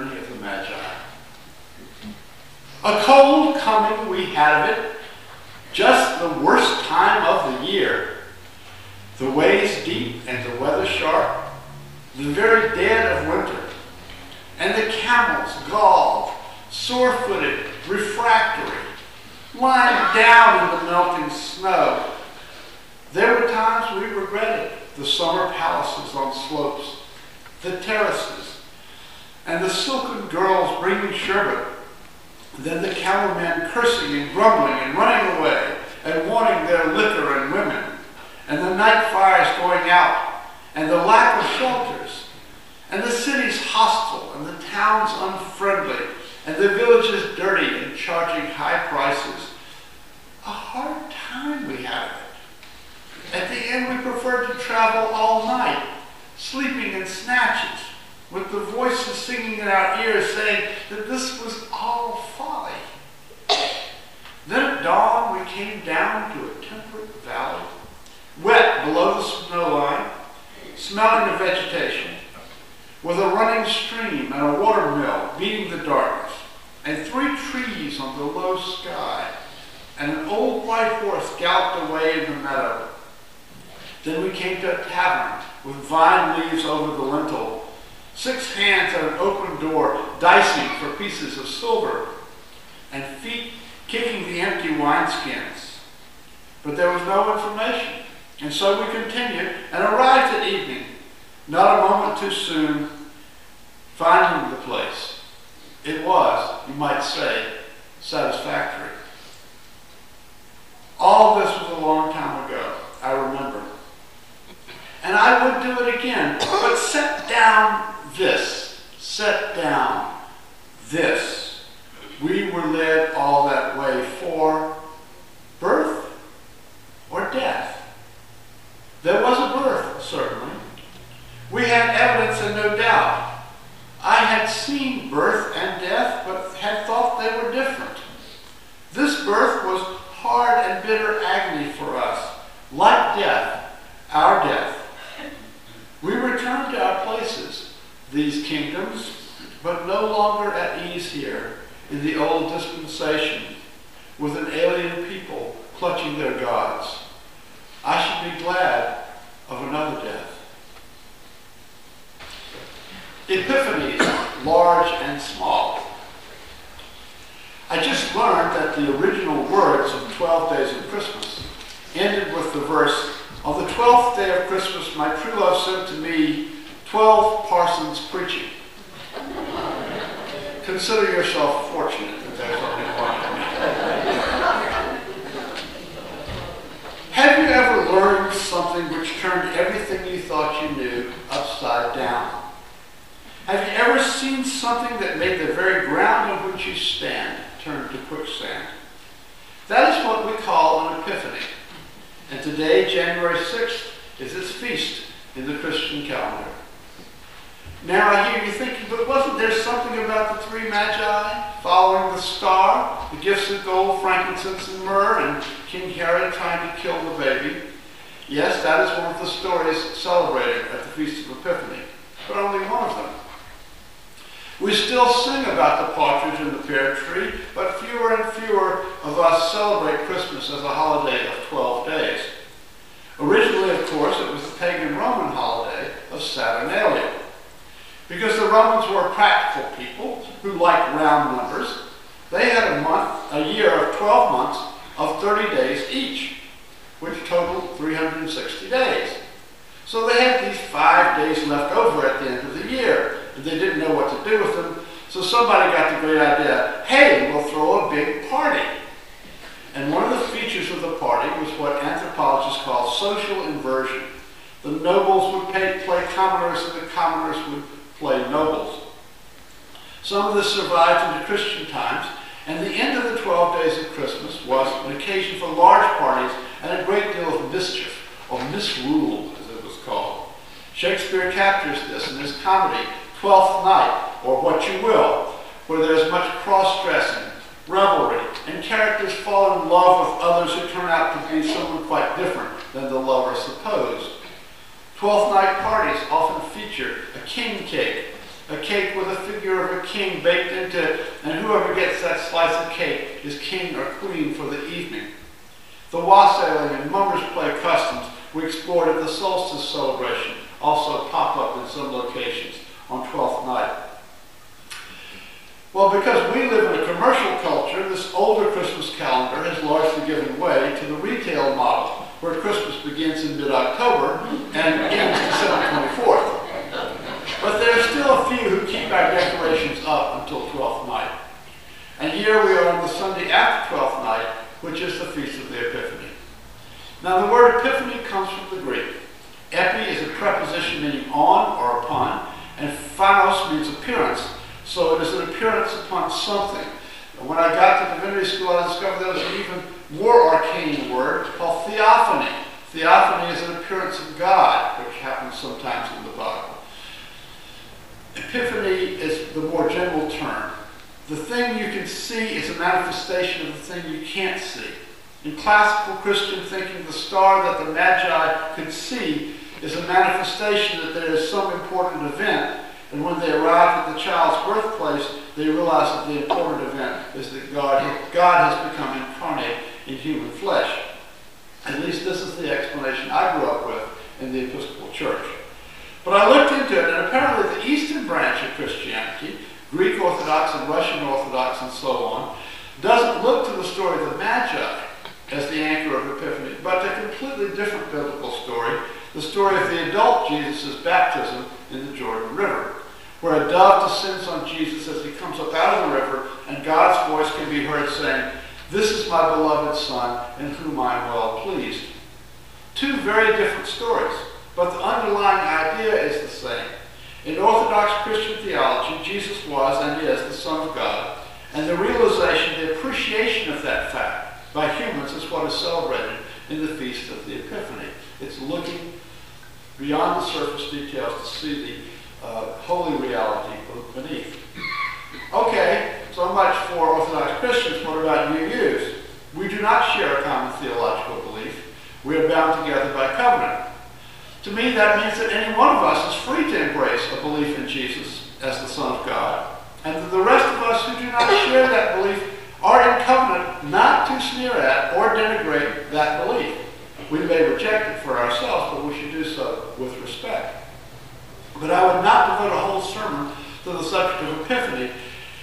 journey of the Magi. A cold coming we had of it, just the worst time of the year. The ways deep and the weather sharp, the very dead of winter, and the camels galled, sore-footed, refractory, lying down in the melting snow. There were times we regretted the summer palaces on slopes, the terraces, and the silken girls bringing sherbet, then the camel men cursing and grumbling and running away and wanting their liquor and women, and the night fires going out, and the lack of shelters, and the cities hostile, and the towns unfriendly, and the villages dirty and charging high prices. A hard time we had of it. At the end, we preferred to travel all night, sleeping in snatches, with the voices singing in our ears saying that this was all folly. Then at dawn, we came down to a temperate valley, wet below the snow line, smelling of vegetation, with a running stream and a water mill beating the darkness, and 3 trees on the low sky, and an old white horse galloped away in the meadow. Then we came to a tavern with vine leaves over the lintel, 6 hands at an open door dicing for pieces of silver, and feet kicking the empty wineskins. But there was no information, and so we continued and arrived at evening, not a moment too soon, finding the place. It was, you might say, satisfactory. All this was a long time ago, I remember. And I would do it again, but set down this. We were led all that way for birth or death. There was a birth, certainly. We had evidence and no doubt. I had seen birth and death, but had thought they were different. This birth was hard and bitter agony for us, like death, our death. We returned to our places, these kingdoms, but no longer at ease here in the old dispensation, with an alien people clutching their gods. I should be glad of another death. Epiphanies, large and small. I just learned that the original words of 12 Days of Christmas ended with the verse, "On the 12th day of Christmas, my true love sent to me 12 parsons preaching." Consider yourself fortunate that there's only one of me. Have you ever learned something which turned everything you thought you knew upside down? Have you ever seen something that made the very ground on which you stand turn to quicksand? That is what we call an epiphany. And today, January 6th, is its feast in the Christian calendar. Now I hear you thinking, but wasn't there something about the 3 magi following the star, the gifts of gold, frankincense, and myrrh, and King Herod trying to kill the baby? Yes, that is one of the stories celebrated at the Feast of Epiphany, but only one of them. We still sing about the partridge and the pear tree, but fewer and fewer of us celebrate Christmas as a holiday of 12 days. Originally, of course, it was the pagan Roman holiday of Saturnalia. Because the Romans were practical people who liked round numbers, they had a year of 12 months of 30 days each, which totaled 360 days. So they had these 5 days left over at the end of the year, and they didn't know what to do with them, so somebody got the great idea, hey, we'll throw a big party. And one of the features of the party was what anthropologists call social inversion. The nobles would play commoners, and the commoners would play nobles. Some of this survived into Christian times, and the end of the 12 days of Christmas was an occasion for large parties and a great deal of mischief, or misrule, as it was called. Shakespeare captures this in his comedy, Twelfth Night, or What You Will, where there's much cross-dressing, revelry, and characters fall in love with others who turn out to be someone quite different than the lover supposed. Twelfth night parties often feature a king cake, a cake with a figure of a king baked into it, and whoever gets that slice of cake is king or queen for the evening. The wassailing and mummers play customs we explored at the solstice celebration also pop up in some locations on 12th night. Well, because we live in a commercial culture, this older Christmas calendar has largely given way to the retail model, where Christmas begins in mid-October and ends December 24th. But there are still a few who keep our decorations up until 12th night. And here we are on the Sunday after 12th night, which is the Feast of the Epiphany. Now, the word Epiphany comes from the Greek. Epi is a preposition meaning on or upon, and phanos means appearance. So it is an appearance upon something. And when I got to divinity school, I discovered there was an even more arcane word called theophany. Theophany is an appearance of God, which happens sometimes in the Bible. Epiphany is the more general term. The thing you can see is a manifestation of the thing you can't see. In classical Christian thinking, the star that the Magi could see is a manifestation that there is some important event, and when they arrive at the child's birthplace, they realize that the important event is that God has become incarnate in human flesh. At least this is the explanation I grew up with in the Episcopal Church. But I looked into it, and apparently the Eastern branch of Christianity, Greek Orthodox and Russian Orthodox and so on, doesn't look to the story of the Magi as the anchor of Epiphany, but a completely different biblical story, the story of the adult Jesus' baptism in the Jordan River, where a dove descends on Jesus as he comes up out of the river, and God's voice can be heard saying, "This is my beloved Son, in whom I am well pleased." Two very different stories, but the underlying idea is the same. In Orthodox Christian theology, Jesus was and is the Son of God, and the realization, the appreciation of that fact by humans is what is celebrated in the Feast of the Epiphany. It's looking beyond the surface details to see the holy reality beneath. Okay, so much for Orthodox Christians. What about UUs? We do not share a common theological belief. We are bound together by covenant. To me, that means that any one of us is free to embrace a belief in Jesus as the Son of God, and that the rest of us who do not share that belief are in covenant not to sneer at or denigrate that belief. We may reject it for ourselves, but we should do so with respect. But I would not devote a whole sermon to the subject of Epiphany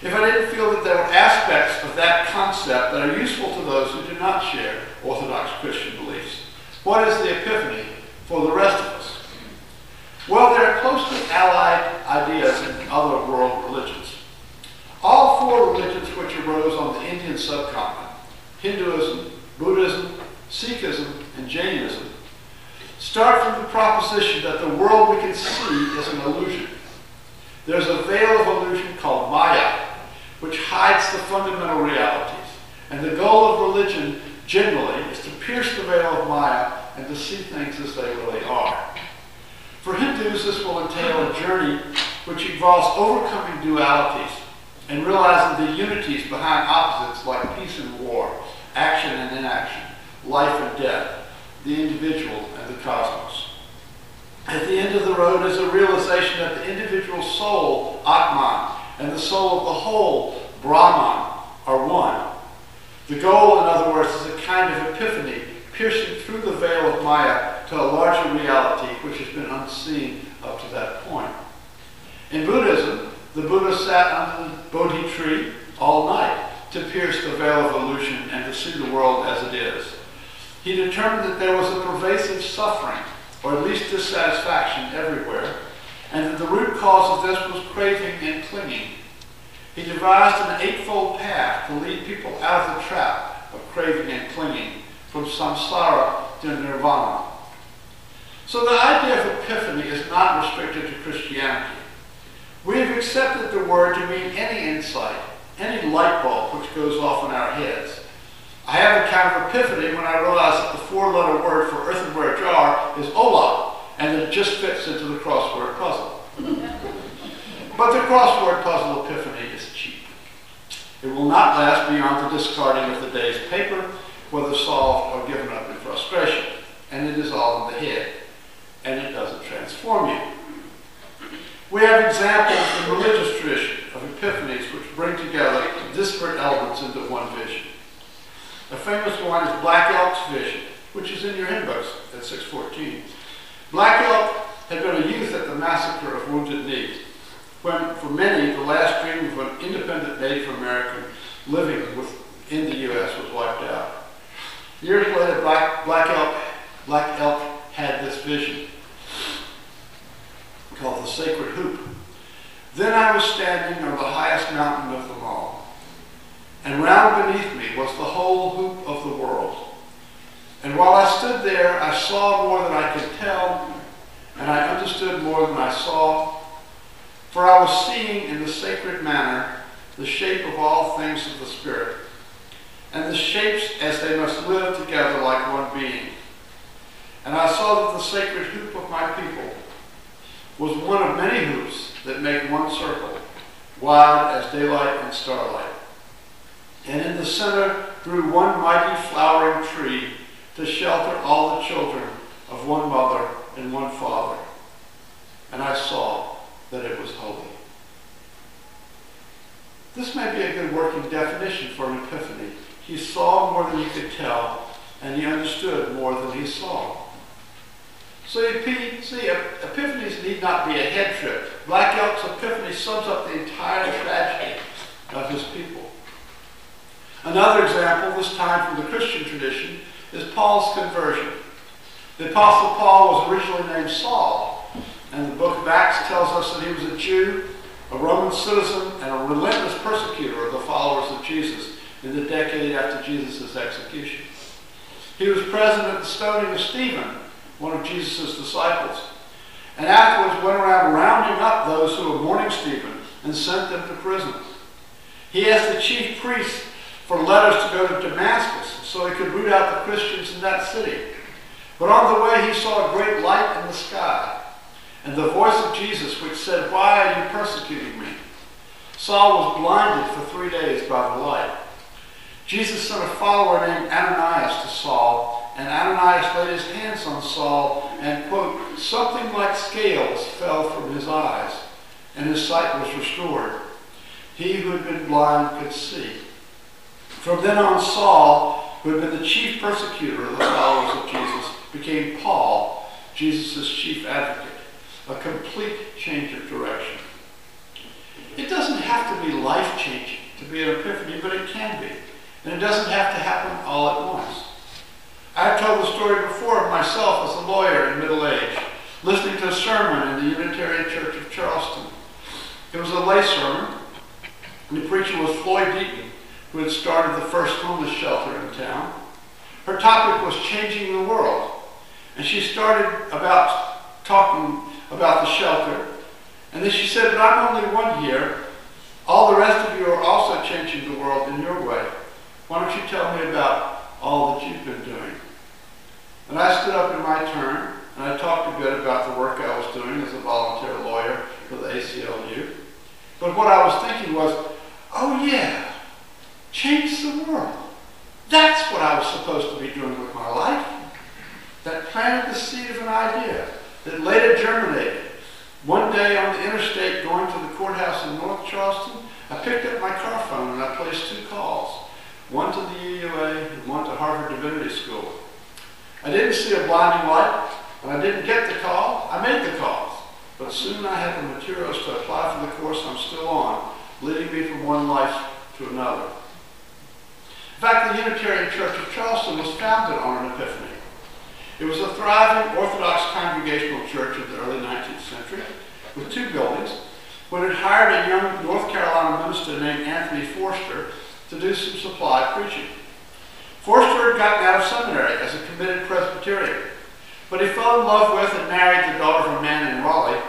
if I didn't feel that there were aspects of that concept that are useful to those who do not share Orthodox Christian beliefs. What is the Epiphany for the rest of us? Well, there are closely allied ideas in other world religions. All four religions which arose on the Indian subcontinent, Hinduism, Buddhism, Sikhism, and Jainism, start from the proposition that the world we can see is an illusion. There's a veil of illusion called Maya, which hides the fundamental realities. And the goal of religion generally is to pierce the veil of Maya and to see things as they really are. For Hindus, this will entail a journey which involves overcoming dualities and realizing the unities behind opposites like peace and war, action and inaction, life and death, the individual and the cosmos. At the end of the road is a realization that the individual soul, Atman, and the soul of the whole, Brahman, are one. The goal, in other words, is a kind of epiphany, piercing through the veil of Maya to a larger reality which has been unseen up to that point. In Buddhism, the Buddha sat under the Bodhi tree all night to pierce the veil of illusion and to see the world as it is. He determined that there was a pervasive suffering, or at least dissatisfaction, everywhere, and that the root cause of this was craving and clinging. He devised an eightfold path to lead people out of the trap of craving and clinging, from samsara to nirvana. So the idea of epiphany is not restricted to Christianity. We have accepted the word to mean any insight, any light bulb which goes off in our heads. I have a kind of epiphany when I realize that the four-letter word for earthenware jar is ola, and that it just fits into the crossword puzzle. But the crossword puzzle epiphany is cheap. It will not last beyond the discarding of the day's paper, whether solved or given up in frustration. And it is all in the head, and it doesn't transform you. We have examples in a religious tradition of epiphanies which bring together disparate elements into one vision. A famous one is Black Elk's vision, which is in your hymn books at 614. Black Elk had been a youth at the massacre of Wounded Knee, when for many the last dream of an independent Native American living in the U.S. was wiped out. Years later, Black Elk had this vision called the Sacred Hoop. Then I was standing on the highest mountain of them all, and round beneath me was the whole hoop of the world. And while I stood there, I saw more than I could tell, and I understood more than I saw, for I was seeing in the sacred manner the shape of all things of the Spirit, and the shapes as they must live together like one being. And I saw that the sacred hoop of my people was one of many hoops that make one circle, wide as daylight and starlight. And in the center grew one mighty flowering tree to shelter all the children of one mother and one father. And I saw that it was holy. This may be a good working definition for an epiphany. He saw more than he could tell, and he understood more than he saw. So you see, epiphanies need not be a head trip. Black Elk's epiphany sums up the entire tragedy of his people. Another example, this time from the Christian tradition, is Paul's conversion. The Apostle Paul was originally named Saul, and the book of Acts tells us that he was a Jew, a Roman citizen, and a relentless persecutor of the followers of Jesus in the decade after Jesus' execution. He was present at the stoning of Stephen, one of Jesus' disciples, and afterwards went around rounding up those who were mourning Stephen and sent them to prison. He asked the chief priests for letters to go to Damascus so he could root out the Christians in that city. But on the way he saw a great light in the sky, and the voice of Jesus which said, "Why are you persecuting me?" Saul was blinded for 3 days by the light. Jesus sent a follower named Ananias to Saul, and Ananias laid his hands on Saul, and, quote, something like scales fell from his eyes, and his sight was restored. He who had been blind could see. From then on, Saul, who had been the chief persecutor of the followers of Jesus, became Paul, Jesus' chief advocate. A complete change of direction. It doesn't have to be life-changing to be an epiphany, but it can be. And it doesn't have to happen all at once. I've told the story before of myself as a lawyer in middle age, listening to a sermon in the Unitarian Church of Charleston. It was a lay sermon, and the preacher was Floyd Deaton, who had started the first homeless shelter in town. Her topic was changing the world, and she started talking about the shelter, and then she said, "But I'm only one here. All the rest of you are also changing the world in your way. Why don't you tell me about all that you've been doing?" And I stood up in my turn, and I talked a bit about the work I was doing as a volunteer lawyer for the ACLU. But what I was thinking was, oh yeah, change the world. That's what I was supposed to be doing with my life. That planted the seed of an idea that later germinated. One day on the interstate going to the courthouse in North Charleston, I picked up my car phone and I placed 2 calls. One to the UUA and one to Harvard Divinity School. I didn't see a blinding light, and I didn't get the call. I made the calls. But soon I had the materials to apply for the course I'm still on, leading me from one life to another. In fact, the Unitarian Church of Charleston was founded on an epiphany. It was a thriving Orthodox congregational church of the early 19th century, with 2 buildings, when it hired a young North Carolina minister named Anthony Forster to do some supply preaching. Forster had gotten out of seminary as a committed Presbyterian, but he fell in love with and married the daughter of a man in Raleigh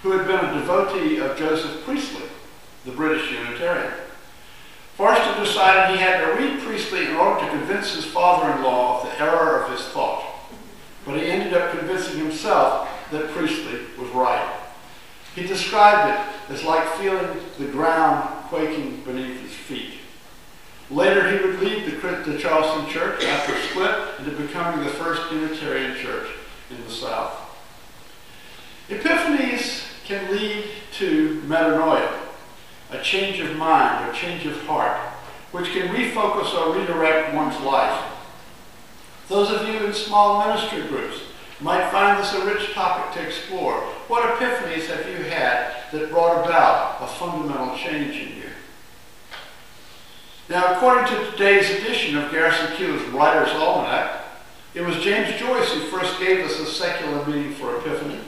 who had been a devotee of Joseph Priestley, the British Unitarian. Forster decided he had to read Priestley in order to convince his father-in-law of the error of his thought, but he ended up convincing himself that Priestley was right. He described it as like feeling the ground quaking beneath his feet. Later, he would lead the Charleston Church after a split into becoming the first Unitarian church in the South. Epiphanies can lead to metanoia, a change of mind or change of heart, which can refocus or redirect one's life. Those of you in small ministry groups might find this a rich topic to explore. What epiphanies have you had that brought about a fundamental change in you? Now, according to today's edition of Garrison Keillor's Writer's Almanac, it was James Joyce who first gave us a secular meaning for epiphany.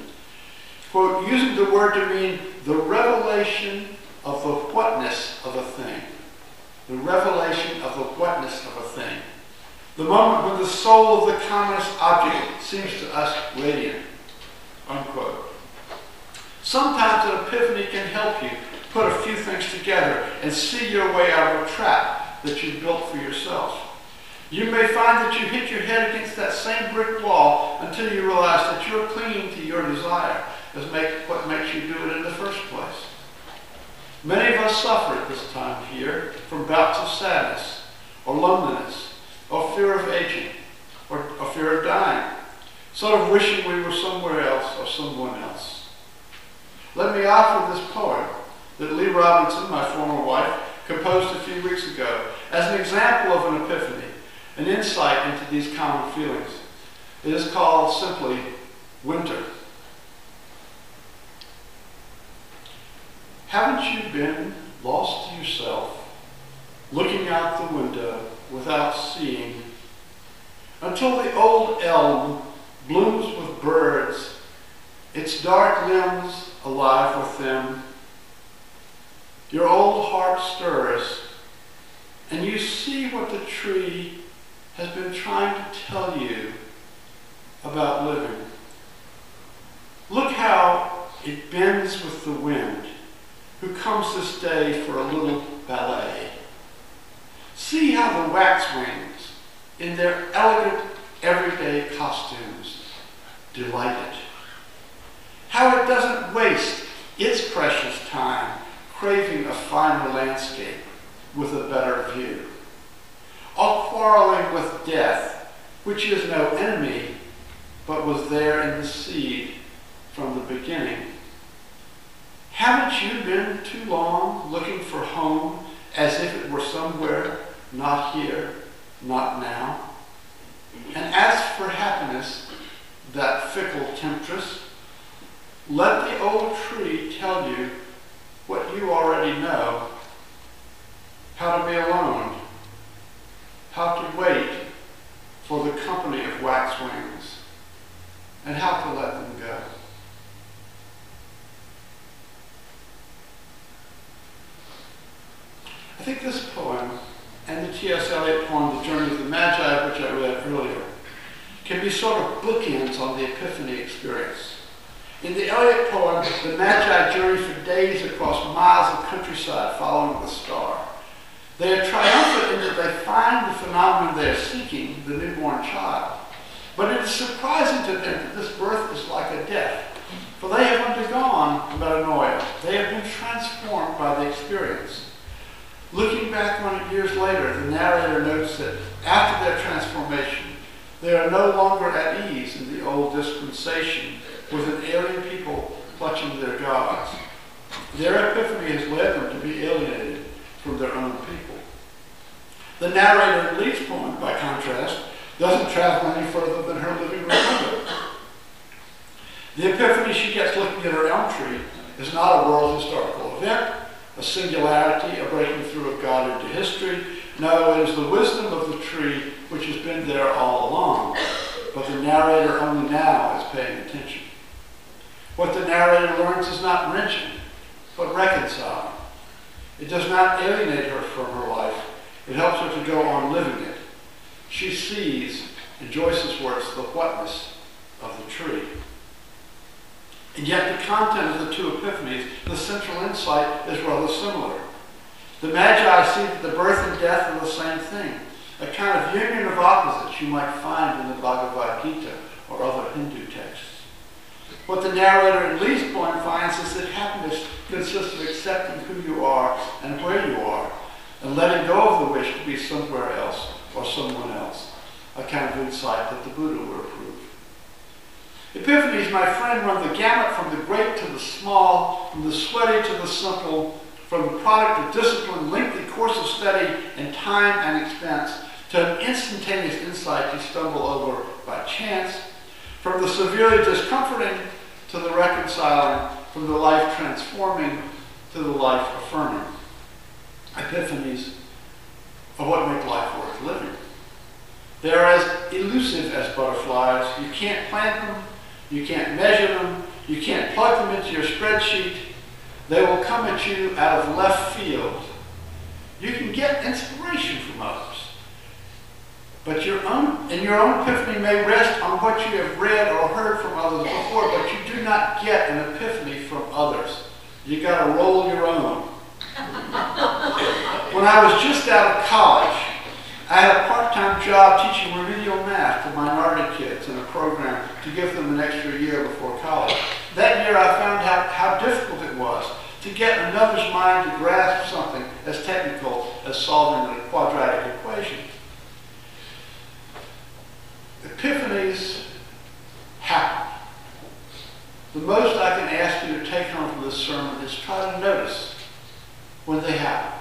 Quote, using the word to mean the revelation of the whatness of a thing. The revelation of the whatness of a thing. The moment when the soul of the commonest object seems to us radiant. Unquote. Sometimes an epiphany can help you put a few things together and see your way out of a trap that you've built for yourself. You may find that you hit your head against that same brick wall until you realize that you're clinging to your desire as what makes you do it in the first place. Many of us suffer at this time of year from bouts of sadness or loneliness or fear of aging or fear of dying, sort of wishing we were somewhere else or someone else. Let me offer this poem that Lee Robinson, my former wife, composed a few weeks ago as an example of an epiphany, an insight into these common feelings. It is called simply Winter. Haven't you been lost to yourself, looking out the window without seeing, until the old elm blooms with birds, its dark limbs alive with them? Your old heart stirs, and you see what the tree has been trying to tell you about living. Look how it bends with the wind, who comes this day for a little ballet. See how the waxwings, in their elegant everyday costumes, delight it. How it doesn't waste its precious time craving a finer landscape with a better view. All quarreling with death, which is no enemy, but was there in the seed from the beginning. Haven't you been too long looking for home as if it were somewhere, not here, not now? And as for happiness, that fickle temptress, let the old tree tell you what you already know, how to be alone, how to wait for the company of waxwings, and how to let them go. I think this poem and the T.S. Eliot poem, The Journey of the Magi, which I read earlier, can be sort of bookends on the Epiphany experience. In the Eliot poem, the Magi journey for days across miles of countryside following the star. They are triumphant in that they find the phenomenon they are seeking, the newborn child. But it is surprising to them that this birth is like a death, for they have undergone metanoia. They have been transformed by the experience. Looking back on it years later, the narrator notes that after their transformation, they are no longer at ease in the old dispensation with an alien people clutching their gods. Their epiphany has led them to be alienated from their own people. The narrator in Lee's poem, by contrast, doesn't travel any further than her living room window. The epiphany she gets looking at her elm tree is not a world historical event, a singularity, a breaking through of God into history. No, it is the wisdom of the tree which has been there all along, but the narrator only now is paying attention. What the narrator learns is not wrenching, but reconciling. It does not alienate her from her life. It helps her to go on living it. She sees, in Joyce's words, the whatness of the tree. And yet the content of the two epiphanies, the central insight, is rather similar. The Magi see that the birth and death are the same thing, a kind of union of opposites you might find in the Bhagavad Gita or other Hindu texts. What the narrator in Lee's poem finds is that happiness consists of accepting who you are and where you are, and letting go of the wish to be somewhere else or someone else, a kind of insight that the Buddha would approve. Epiphanies, my friend, run the gamut from the great to the small, from the sweaty to the simple, from the product of discipline, lengthy course of study, and time and expense, to an instantaneous insight you stumble over by chance, from the severely discomforting to the reconciling, from the life transforming to the life affirming. Epiphanies are what make life worth living. They are as elusive as butterflies. You can't plant them, you can't measure them, you can't plug them into your spreadsheet. They will come at you out of left field. You can get inspiration from others, but your own epiphany may rest on what you have read or heard from others before, but you do not get an epiphany from others. You got to roll your own. When I was just out of college, I had a part-time job teaching remedial math to minority kids in a program to give them an extra year before college. That year I found out how difficult it was to get another's mind to grasp something as technical as solving a quadratic equation. Epiphanies happen. The most I can ask you to take home from this sermon is try to notice when they happen.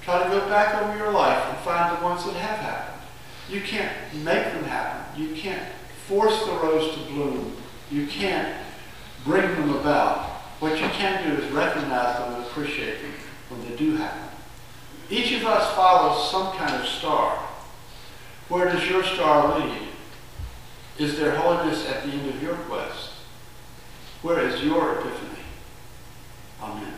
Try to go back over your life and find the ones that have happened. You can't make them happen. You can't force the rose to bloom. You can't bring them about. What you can do is recognize them and appreciate them when they do happen. Each of us follows some kind of star. Where does your star lead? Is there holiness at the end of your quest? Where is your epiphany? Amen.